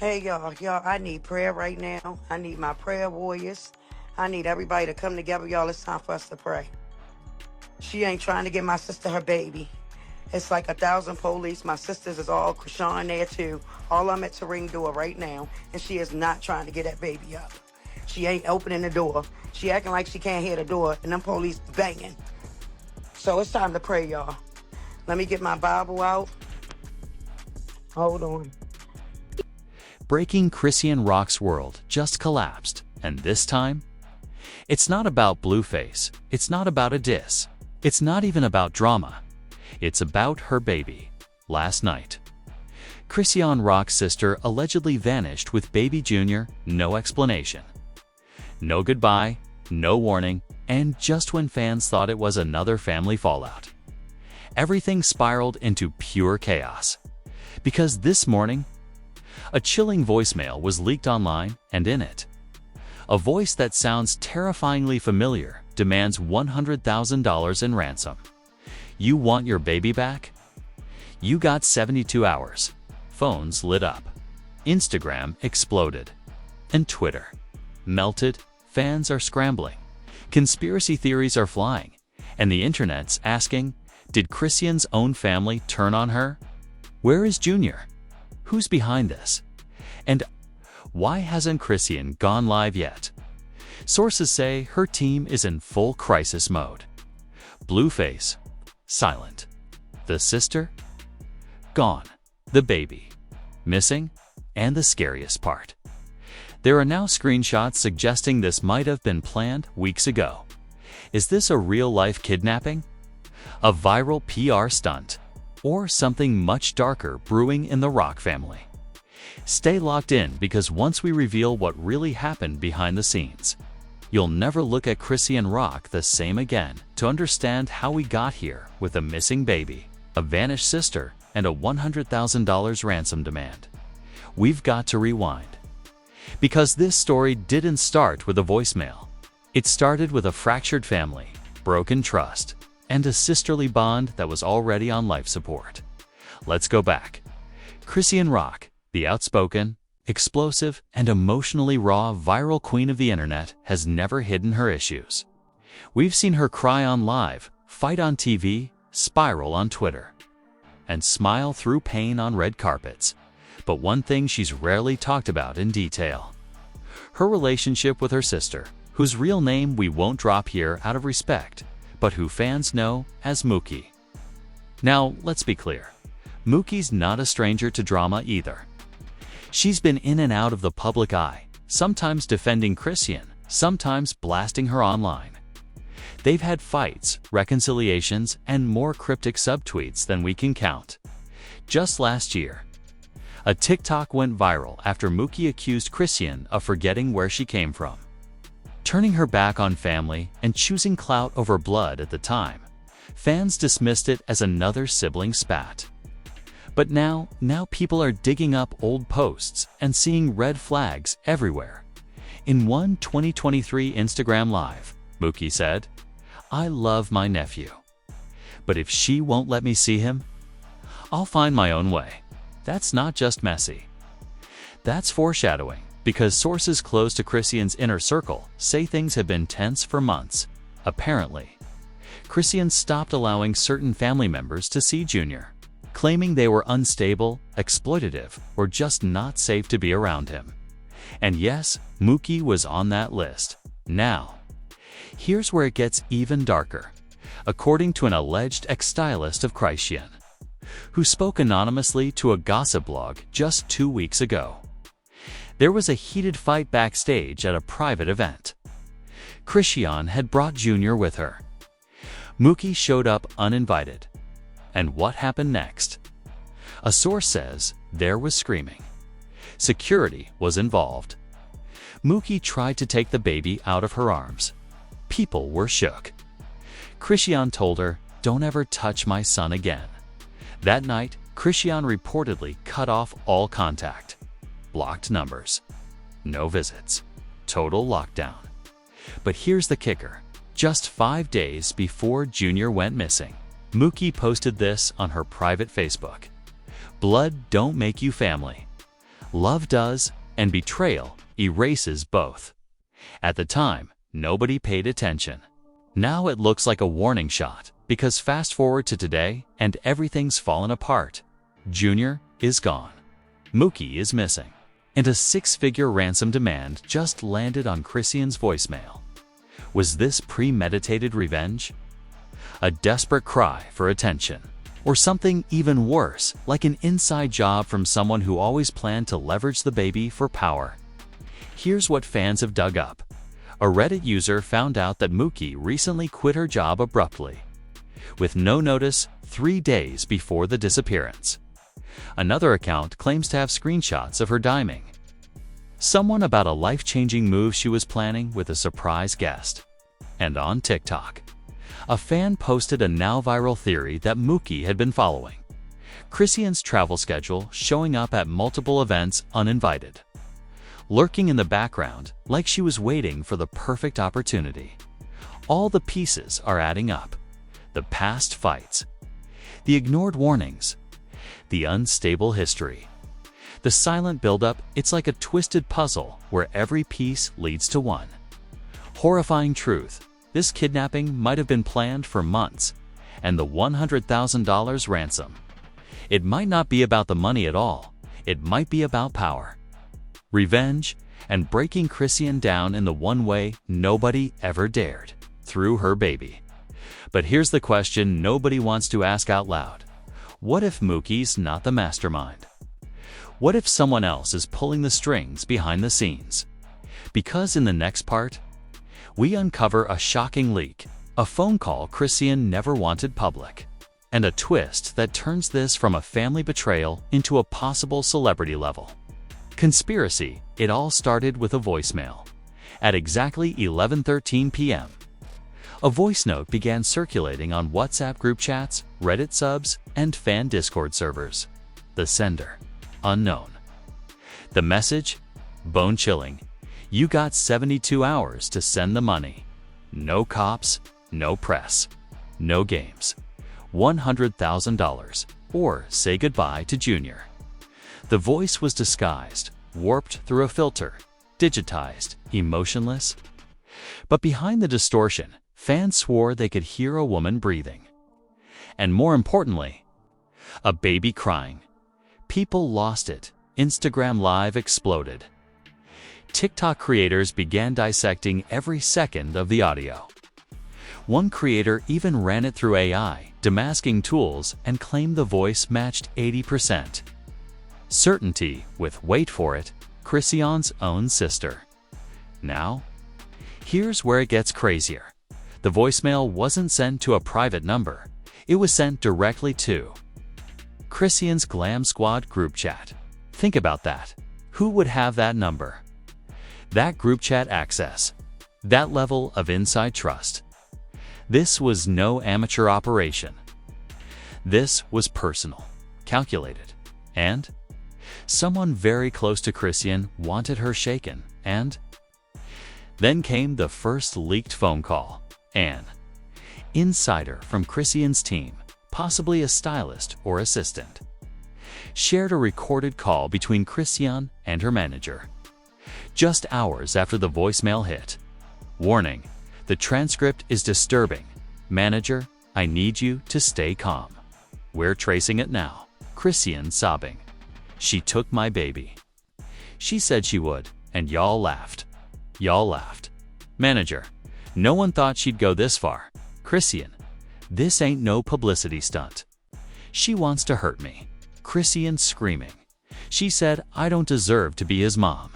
Hey y'all, I need prayer right now. I need my prayer warriors. I need everybody to come together, y'all. It's time for us to pray. She ain't trying to get my sister her baby. It's like 1,000 police. My sisters is all Chrisean there too. All I'm at the ring door right now, and she is not trying to get that baby up. She ain't opening the door. She acting like she can't hear the door, and them police banging. So it's time to pray, y'all. Let me get my Bible out. Hold on. Breaking Chrisean Rock's world just collapsed, and this time, it's not about Blueface, it's not about a diss, it's not even about drama, it's about her baby. Last night, Chrisean Rock's sister allegedly vanished with baby Junior, no explanation. No goodbye, no warning, and just when fans thought it was another family fallout, everything spiraled into pure chaos. Because this morning, a chilling voicemail was leaked online, and in it, a voice that sounds terrifyingly familiar demands $100,000 in ransom. You want your baby back? You got 72 hours. Phones lit up. Instagram exploded. And Twitter melted. Fans are scrambling. Conspiracy theories are flying. And the internet's asking, did Chrisean's own family turn on her? Where is Junior? Who's behind this? And why hasn't Chrisean gone live yet? Sources say her team is in full crisis mode. Blueface, silent. The sister, gone. The baby, missing. And the scariest part, there are now screenshots suggesting this might have been planned weeks ago. Is this a real-life kidnapping? A viral PR stunt? Or something much darker brewing in the Rock family? Stay locked in, because once we reveal what really happened behind the scenes, you'll never look at Chrisean Rock the same again. To understand how we got here with a missing baby, a vanished sister, and a $100,000 ransom demand, we've got to rewind. Because this story didn't start with a voicemail. It started with a fractured family, broken trust, and a sisterly bond that was already on life support. Let's go back. Chrisean Rock, the outspoken, explosive, and emotionally raw viral queen of the internet, has never hidden her issues. We've seen her cry on live, fight on TV, spiral on Twitter, and smile through pain on red carpets. But one thing she's rarely talked about in detail: her relationship with her sister, whose real name we won't drop here out of respect, but who fans know as Mookie. Now, let's be clear. Mookie's not a stranger to drama either. She's been in and out of the public eye, sometimes defending Chrisean, sometimes blasting her online. They've had fights, reconciliations, and more cryptic subtweets than we can count. Just last year, a TikTok went viral after Mookie accused Chrisean of forgetting where she came from, turning her back on family and choosing clout over blood. At the time, fans dismissed it as another sibling spat. But now people are digging up old posts and seeing red flags everywhere. In one 2023 Instagram Live, Mookie said, "I love my nephew, but if she won't let me see him, I'll find my own way." That's not just messy. That's foreshadowing, because sources close to Chrisean's inner circle say things have been tense for months. Apparently, Chrisean stopped allowing certain family members to see Junior, claiming they were unstable, exploitative, or just not safe to be around him. And yes, Mookie was on that list. Now, here's where it gets even darker. According to an alleged ex-stylist of Chrisean, who spoke anonymously to a gossip blog just 2 weeks ago, there was a heated fight backstage at a private event. Chrisean had brought Junior with her. Mookie showed up uninvited. And what happened next? A source says there was screaming. Security was involved. Mookie tried to take the baby out of her arms. People were shook. Chrisean told her, "Don't ever touch my son again." That night, Chrisean reportedly cut off all contact. Blocked numbers. No visits. Total lockdown. But here's the kicker. Just 5 days before Junior went missing, Mookie posted this on her private Facebook: "Blood don't make you family. Love does, and betrayal erases both. At the time, nobody paid attention. Now it looks like a warning shot, because fast forward to today and everything's fallen apart. Junior is gone. Mookie is missing. And a six-figure ransom demand just landed on Chrisean's voicemail. Was this premeditated revenge? A desperate cry for attention? Or something even worse, like an inside job from someone who always planned to leverage the baby for power? Here's what fans have dug up. A Reddit user found out that Mookie recently quit her job abruptly, with no notice 3 days before the disappearance. Another account claims to have screenshots of her diming. Someone about a life-changing move she was planning with a surprise guest. And on TikTok, a fan posted a now-viral theory that Mookie had been following. Chrisean's travel schedule showing up at multiple events uninvited. Lurking in the background like she was waiting for the perfect opportunity. All the pieces are adding up. The past fights, the ignored warnings, the unstable history. The silent buildup, it's like a twisted puzzle where every piece leads to one. Horrifying truth, this kidnapping might have been planned for months, and the $100,000 ransom. It might not be about the money at all, it might be about power, revenge, and breaking Chrisean down in the one way nobody ever dared, through her baby. But here's the question nobody wants to ask out loud. What if Mookie's not the mastermind? What if someone else is pulling the strings behind the scenes? Because in the next part, we uncover a shocking leak, a phone call Chrisean never wanted public, and a twist that turns this from a family betrayal into a possible celebrity level conspiracy. It all started with a voicemail. At exactly 11:13 p.m., a voice note began circulating on WhatsApp group chats, Reddit subs, and fan Discord servers. The sender, unknown. The message, bone-chilling. You got 72 hours to send the money. No cops, no press, no games. $100,000, or say goodbye to Junior. The voice was disguised, warped through a filter, digitized, emotionless. But behind the distortion, fans swore they could hear a woman breathing. And more importantly, a baby crying. People lost it. Instagram Live exploded. TikTok creators began dissecting every second of the audio. One creator even ran it through AI, demasking tools, and claimed the voice matched 80%. Certainty with, wait for it, Chrisean's own sister. Now, here's where it gets crazier. The voicemail wasn't sent to a private number. It was sent directly to Chrisean's Glam Squad group chat. Think about that. Who would have that number? That group chat access. That level of inside trust. This was no amateur operation. This was personal, calculated, and someone very close to Chrisean wanted her shaken, and then came the first leaked phone call. An insider from Chrisean's team, possibly a stylist or assistant, shared a recorded call between Chrisean and her manager. Just hours after the voicemail hit. Warning, the transcript is disturbing. Manager, I need you to stay calm. We're tracing it now. Chrisean sobbing. She took my baby. She said she would, and y'all laughed. Y'all laughed. Manager, no one thought she'd go this far. Chrisean, this ain't no publicity stunt. She wants to hurt me. Chrisean screaming. She said I don't deserve to be his mom.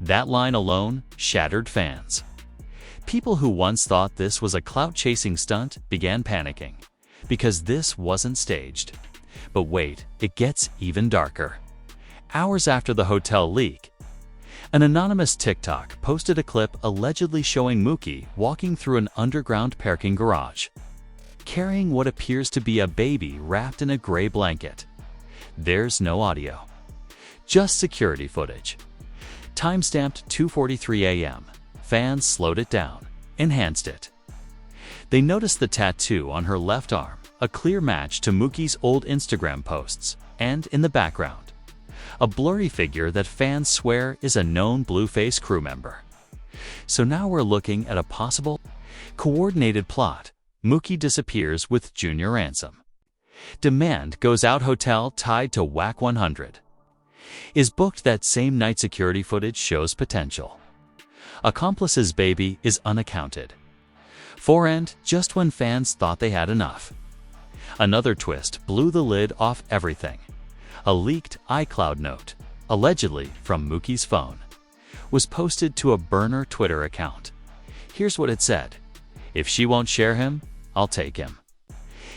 That line alone shattered fans. People who once thought this was a clout-chasing stunt began panicking, because this wasn't staged. But wait, it gets even darker. Hours after the hotel leak, an anonymous TikTok posted a clip allegedly showing Mookie walking through an underground parking garage, carrying what appears to be a baby wrapped in a gray blanket. There's no audio, just security footage. Timestamped 2:43 a.m. Fans slowed it down, enhanced it. They noticed the tattoo on her left arm, a clear match to Mookie's old Instagram posts, and in the background, a blurry figure that fans swear is a known Blueface crew member. So now we're looking at a possible coordinated plot. Mookie disappears with Junior ransom. Demand goes out hotel tied to WAC 100. Is booked that same night. Security footage shows potential. Accomplice's baby is unaccounted. Forend just when fans thought they had enough. Another twist blew the lid off everything. A leaked iCloud note, allegedly from Mookie's phone, was posted to a burner Twitter account. Here's what it said: "If she won't share him, I'll take him.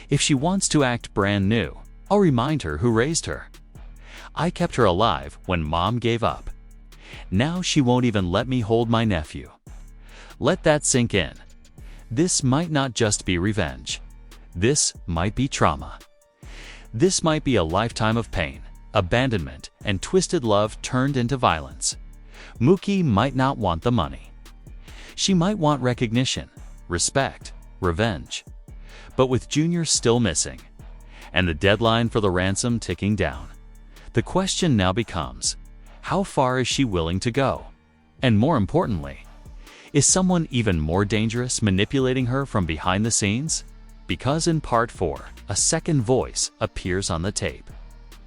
If she wants to act brand new, I'll remind her who raised her. I kept her alive when mom gave up. Now she won't even let me hold my nephew." Let that sink in. This might not just be revenge. This might be trauma. This might be a lifetime of pain, abandonment, and twisted love turned into violence. Mookie might not want the money. She might want recognition, respect, revenge. But with Junior still missing, and the deadline for the ransom ticking down, the question now becomes, how far is she willing to go? And more importantly, is someone even more dangerous manipulating her from behind the scenes? Because in Part 4, a second voice appears on the tape.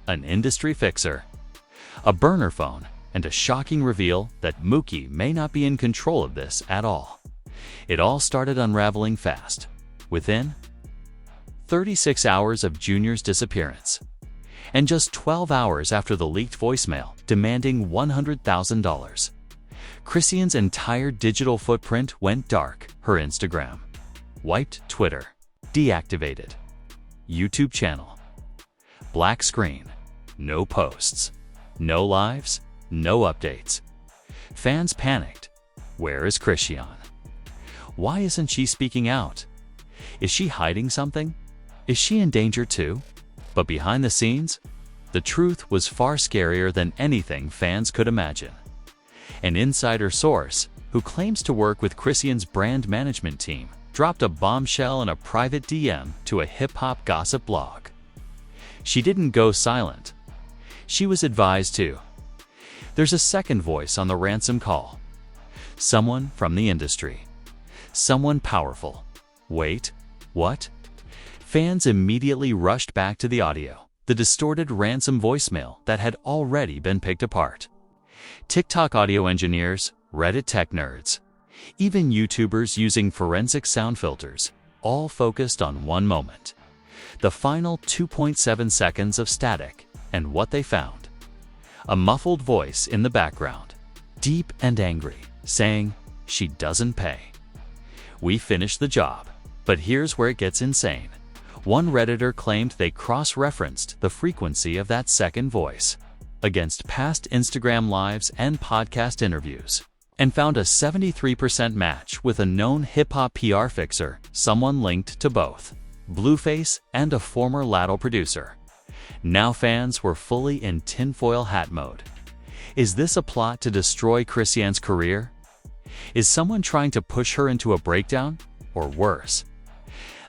An industry fixer, a burner phone, and a shocking reveal that Mookie may not be in control of this at all. It all started unraveling fast, within 36 hours of Junior's disappearance, and just 12 hours after the leaked voicemail demanding $100,000. Chrisean's entire digital footprint went dark. Her Instagram wiped, Twitter deactivated, YouTube channel black screen, no posts, no lives, no updates. Fans panicked. Where is Chrisean? Why isn't she speaking out? Is she hiding something? Is she in danger too? But behind the scenes, the truth was far scarier than anything fans could imagine. An insider source, who claims to work with Chrisean's brand management team, dropped a bombshell in a private DM to a hip-hop gossip blog. She didn't go silent. She was advised to. There's a second voice on the ransom call. Someone from the industry. Someone powerful. Wait, what? Fans immediately rushed back to the audio, the distorted ransom voicemail that had already been picked apart. TikTok audio engineers, Reddit tech nerds, even YouTubers using forensic sound filters, all focused on one moment. The final 2.7 seconds of static, and what they found. A muffled voice in the background, deep and angry, saying, "She doesn't pay. We finished the job." But here's where it gets insane. One Redditor claimed they cross-referenced the frequency of that second voice against past Instagram lives and podcast interviews, and found a 73% match with a known hip-hop PR fixer, someone linked to both Blueface and a former Latto producer. Now fans were fully in tinfoil hat mode. Is this a plot to destroy Chrisean's career? Is someone trying to push her into a breakdown? Or worse?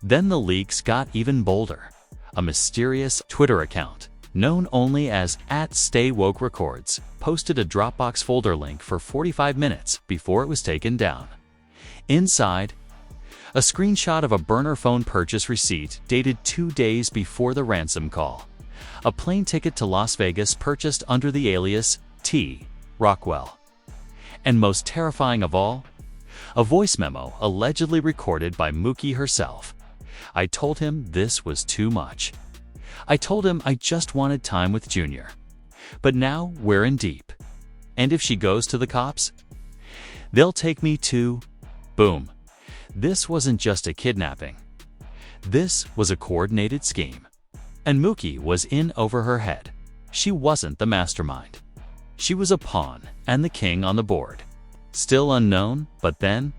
Then the leaks got even bolder. A mysterious Twitter account, known only as @StayWokeRecords, posted a Dropbox folder link for 45 minutes before it was taken down. Inside, a screenshot of a burner phone purchase receipt dated 2 days before the ransom call. A plane ticket to Las Vegas purchased under the alias T. Rockwell. And most terrifying of all, a voice memo allegedly recorded by Mookie herself. "I told him this was too much. I told him I just wanted time with Junior. But now we're in deep. And if she goes to the cops, they'll take me to..." Boom. This wasn't just a kidnapping. This was a coordinated scheme. And Mookie was in over her head. She wasn't the mastermind. She was a pawn and the king on the board. Still unknown, but then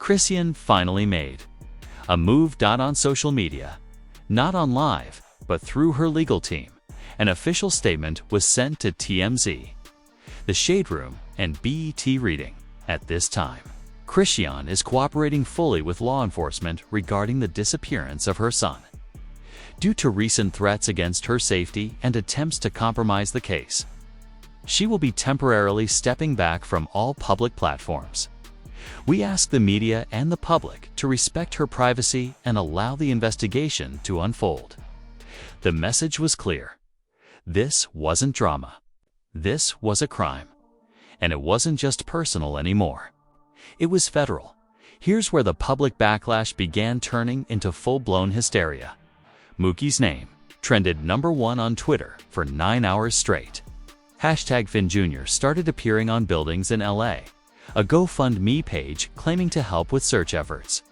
Chrisean finally made a move. On social media, not on live, but through her legal team. An official statement was sent to TMZ, The Shade Room, and BET Reading. At this time, Chrisean is cooperating fully with law enforcement regarding the disappearance of her son. due to recent threats against her safety and attempts to compromise the case. She will be temporarily stepping back from all public platforms. We ask the media and the public to respect her privacy and allow the investigation to unfold. The message was clear. This wasn't drama. This was a crime. And it wasn't just personal anymore. It was federal. Here's where the public backlash began turning into full-blown hysteria. Mookie's name trended #1 on Twitter for 9 hours straight. #Finn Jr. started appearing on buildings in LA. A GoFundMe page claiming to help with search efforts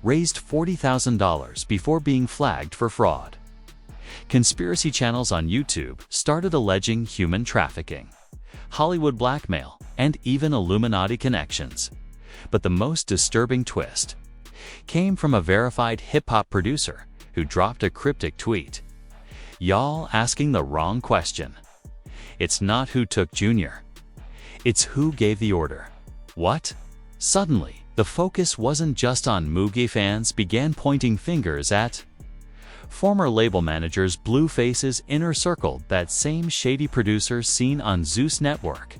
raised $40,000 before being flagged for fraud. Conspiracy channels on YouTube started alleging human trafficking, Hollywood blackmail, and even Illuminati connections. But the most disturbing twist came from a verified hip-hop producer who dropped a cryptic tweet. Y'all asking the wrong question. It's not who took Junior. It's who gave the order. What? Suddenly, the focus wasn't just on Mookie. Fans began pointing fingers at former label managers. Blueface's inner circle, that same shady producer seen on Zeus Network.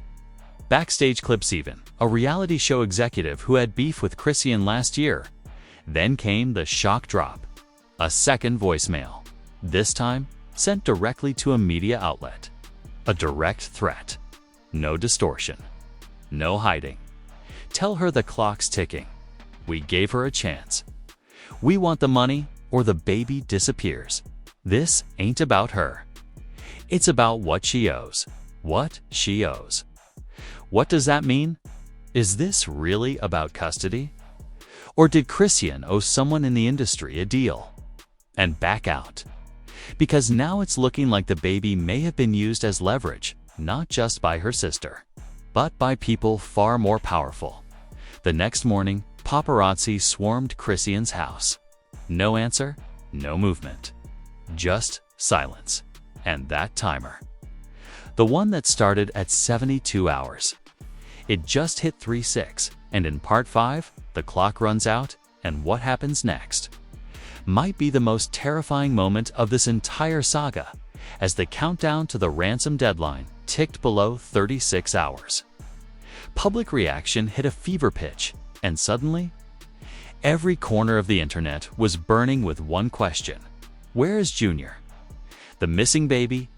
Backstage clips even, a reality show executive who had beef with Chrisean last year. Then came the shock drop. A second voicemail. This time, sent directly to a media outlet. A direct threat. No distortion. No hiding. Tell her the clock's ticking. We gave her a chance. We want the money or the baby disappears. This ain't about her. It's about what she owes. What she owes. What does that mean? Is this really about custody? Or did Chrisean owe someone in the industry a deal? And back out. Because now it's looking like the baby may have been used as leverage, not just by her sister, but by people far more powerful. The next morning, paparazzi swarmed Chrisean's house. No answer, no movement. Just silence. And that timer. The one that started at 72 hours. It just hit 3:06, and in part 5, the clock runs out, and what happens next might be the most terrifying moment of this entire saga, as the countdown to the ransom deadline ticked below 36 hours. Public reaction hit a fever pitch, and suddenly, every corner of the internet was burning with one question. Where is Junior? The missing baby?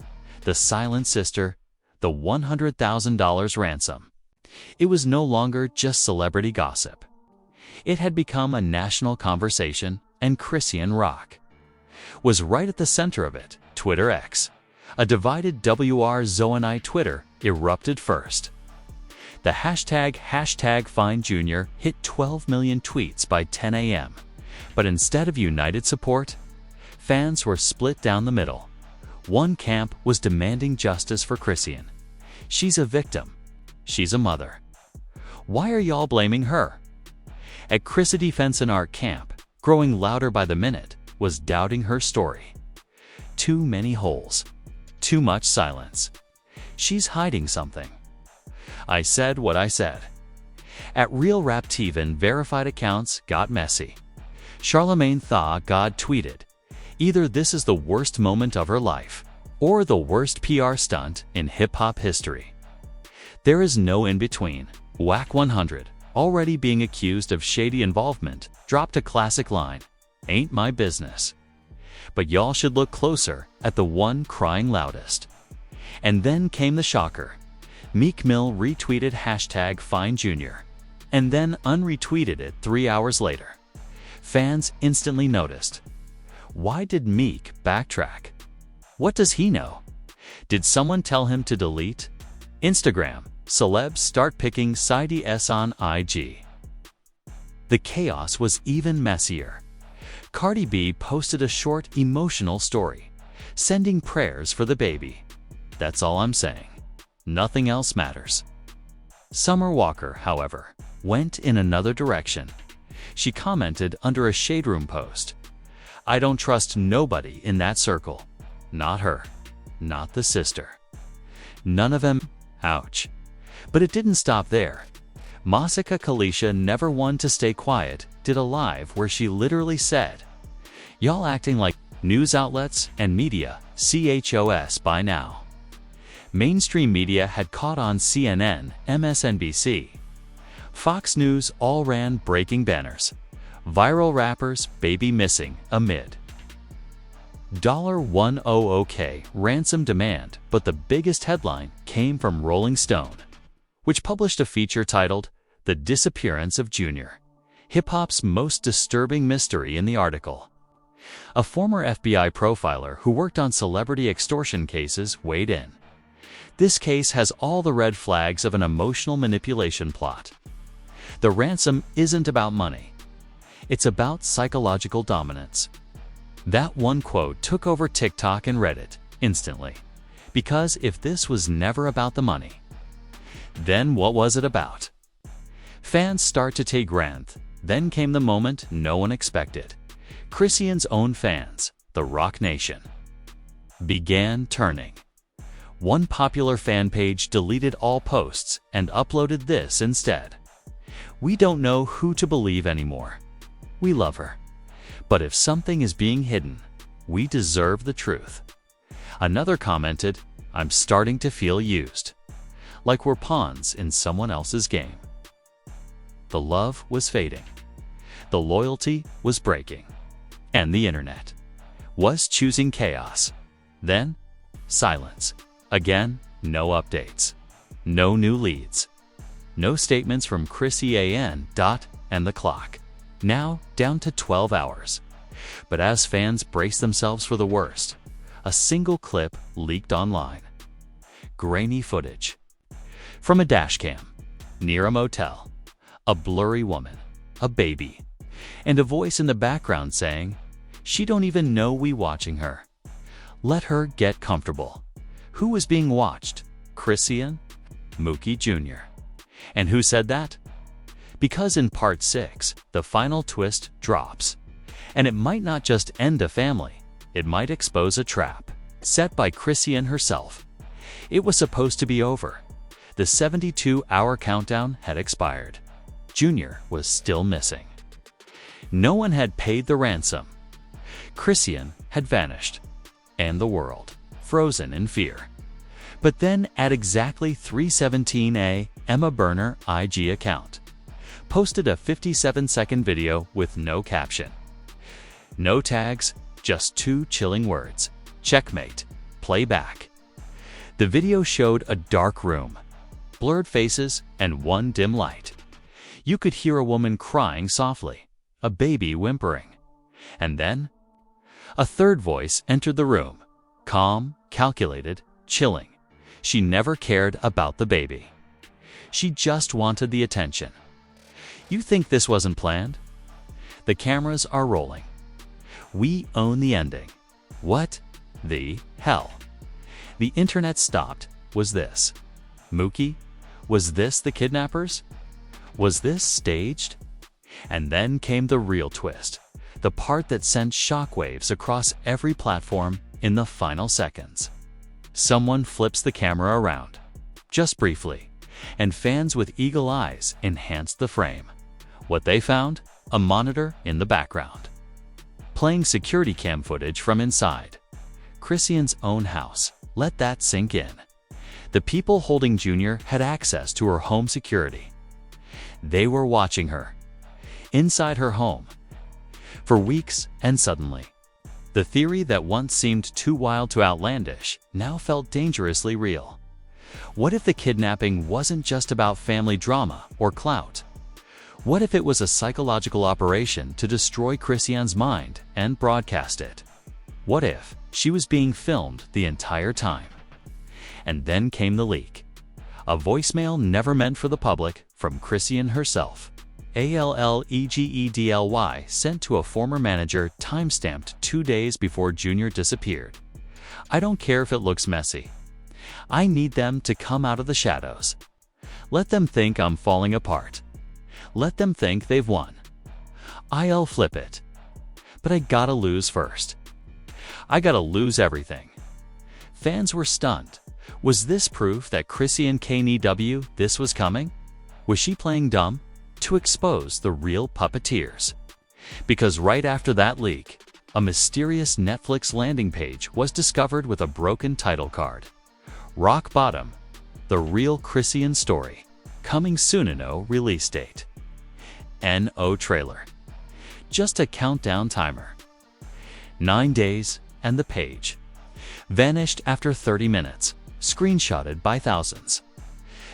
The silent sister? The $100,000 ransom? It was no longer just celebrity gossip. It had become a national conversation, and Chrisean Rock was right at the center of it. Twitter X, a divided WR-Zoanite Twitter, erupted first. The hashtag #FindJunior hit 12 million tweets by 10 a.m. But instead of united support, fans were split down the middle. One camp was demanding justice for Chrisean. She's a victim. She's a mother. Why are y'all blaming her? At Chrissy Defense and Art Camp, growing louder by the minute, was doubting her story. Too many holes. Too much silence. She's hiding something. I said what I said. At Real Rap TV, verified accounts got messy. Charlemagne Tha God tweeted, "Either this is the worst moment of her life, or the worst PR stunt in hip-hop history. There is no in-between." Whack 100, already being accused of shady involvement, dropped a classic line, "Ain't my business." But y'all should look closer at the one crying loudest. And then came the shocker. Meek Mill retweeted #FindJunior, and then unretweeted it 3 hours later. Fans instantly noticed. Why did Meek backtrack? What does he know? Did someone tell him to delete? Instagram, celebs start picking Side S on IG. The chaos was even messier. Cardi B posted a short, emotional story, sending prayers for the baby. That's all I'm saying. Nothing else matters. Summer Walker, however, went in another direction. She commented under a Shade Room post, "I don't trust nobody in that circle. Not her. Not the sister. None of them." Ouch. But it didn't stop there. Masika Kalisha, never one to stay quiet, did a live where she literally said, "Y'all acting like news outlets and media, CHOS by now. Mainstream media had caught on. CNN, MSNBC, Fox News all ran breaking banners. Viral rappers, baby missing, amid $100K ransom demand, but the biggest headline came from Rolling Stone, which published a feature titled The Disappearance of Junior, hip-hop's most disturbing mystery. In the article, a former FBI profiler who worked on celebrity extortion cases weighed in. This case has all the red flags of an emotional manipulation plot. The ransom isn't about money. It's about psychological dominance. That one quote took over TikTok and Reddit instantly. Because if this was never about the money, then what was it about? Fans start to take Granth. Then came the moment no one expected. Chrisean's own fans, the Rock Nation, began turning. One popular fan page deleted all posts and uploaded this instead. "We don't know who to believe anymore. We love her. But if something is being hidden, we deserve the truth." Another commented, "I'm starting to feel used. Like we're pawns in someone else's game." The love was fading. The loyalty was breaking. And the internet was choosing chaos. Then, silence. Again, no updates. No new leads. No statements from Chrisean. And the clock, now down to 12 hours. But as fans braced themselves for the worst, a single clip leaked online. Grainy footage from a dashcam near a motel. A blurry woman, a baby, and a voice in the background saying, "She don't even know we watching her. Let her get comfortable." Who was being watched? Chrisean? Mookie Jr. And who said that? Because in part 6, the final twist drops. And it might not just end a family, it might expose a trap set by Chrisean herself. It was supposed to be over. The 72-hour countdown had expired. Junior was still missing. No one had paid the ransom. Chrisean had vanished, and the world frozen in fear. But then at exactly 3:17 a.m., Emma Burner IG account posted a 57-second video with no caption. No tags, just 2 chilling words: "Checkmate, play back." The video showed a dark room, blurred faces, and one dim light. You could hear a woman crying softly, a baby whimpering. And then, a third voice entered the room, calm, calculated, chilling. She never cared about the baby. She just wanted the attention. You think this wasn't planned? The cameras are rolling. We own the ending. What the hell? The internet stopped. Was this Mookie? Was this the kidnappers? Was this staged? And then came the real twist, the part that sent shockwaves across every platform in the final seconds. Someone flips the camera around, just briefly, and fans with eagle eyes enhanced the frame. What they found? A monitor in the background, playing security cam footage from inside Chrisean's own house. Let that sink in. The people holding Junior had access to her home security. They were watching her inside her home for weeks, and suddenly, the theory that once seemed too wild to outlandish now felt dangerously real. What if the kidnapping wasn't just about family drama or clout? What if it was a psychological operation to destroy Chrisean's mind and broadcast it? What if she was being filmed the entire time? And then came the leak. A voicemail never meant for the public from Chrisean herself. ALLEGEDLY sent to a former manager, timestamped 2 days before Junior disappeared. "I don't care if it looks messy. I need them to come out of the shadows. Let them think I'm falling apart. Let them think they've won. I'll flip it. But I gotta lose first. I gotta lose everything." Fans were stunned. Was this proof that Chrisean knew this was coming? Was she playing dumb? To expose the real puppeteers. Because right after that leak, A mysterious Netflix landing page was discovered with a broken title card. Rock Bottom, the real Chrisean story. Coming soon. No release date. No trailer. Just a countdown timer. 9 days, and the page vanished after 30 minutes, screenshotted by thousands.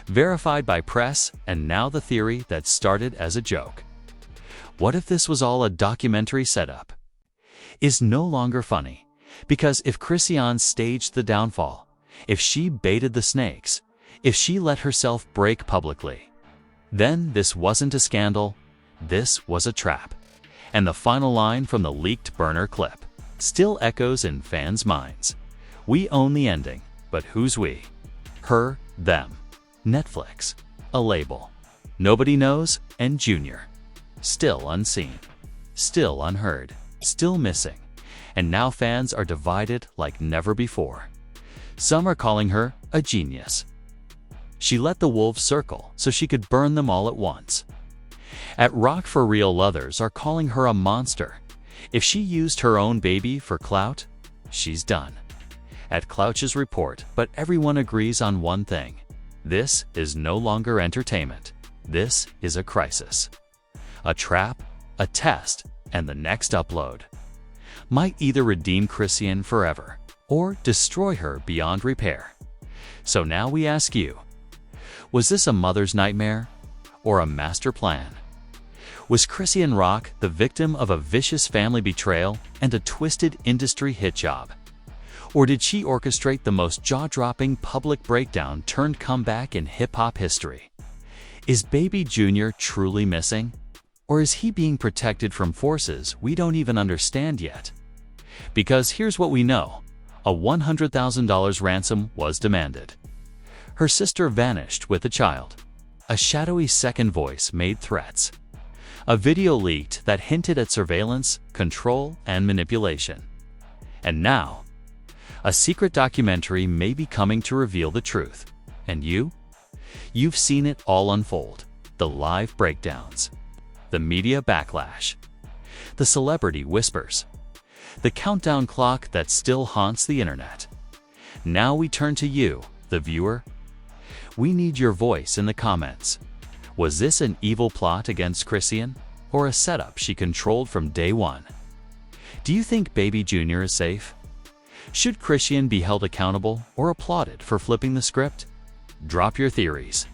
Verified by press, and now the theory that started as a joke. What if this was all a documentary setup? Is no longer funny, because if Chrisean staged the downfall, if she baited the snakes, if she let herself break publicly, then this wasn't a scandal, this was a trap. And the final line from the leaked burner clip still echoes in fans' minds. We own the ending, but who's we? Her, them. Netflix, a label. Nobody knows, and Junior. Still unseen. Still unheard. Still missing. And now fans are divided like never before. Some are calling her a genius. She let the wolves circle so she could burn them all at once. At Rock for Real, others are calling her a monster. If she used her own baby for clout, she's done. At Clouch's report, but everyone agrees on one thing. This is no longer entertainment. This is a crisis. A trap, a test, and the next upload might either redeem Chrisean forever or destroy her beyond repair. So now we ask you, was this a mother's nightmare or a master plan? Was Chrisean Rock the victim of a vicious family betrayal and a twisted industry hit job? Or did she orchestrate the most jaw-dropping public breakdown turned comeback in hip-hop history? Is Baby Junior truly missing? Or is he being protected from forces we don't even understand yet? Because here's what we know. A $100,000 ransom was demanded. Her sister vanished with a child. A shadowy second voice made threats. A video leaked that hinted at surveillance, control, and manipulation. And now, a secret documentary may be coming to reveal the truth. And you? You've seen it all unfold. The live breakdowns. The media backlash. The celebrity whispers. The countdown clock that still haunts the internet. Now we turn to you, the viewer. We need your voice in the comments. Was this an evil plot against Chrisean, or a setup she controlled from day one? Do you think Baby Junior is safe? Should Chrisean be held accountable or applauded for flipping the script? Drop your theories.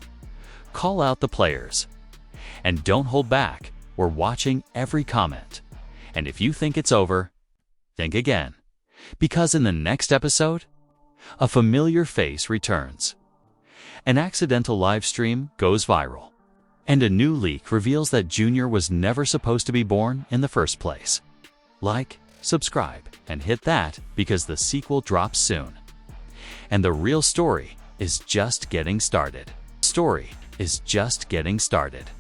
Call out the players. And don't hold back. We're watching every comment. And if you think it's over, think again. Because in the next episode, a familiar face returns. An accidental live stream goes viral. And a new leak reveals that Junior was never supposed to be born in the first place. Like, subscribe, and hit that because the sequel drops soon. And the real story is just getting started. Story is just getting started.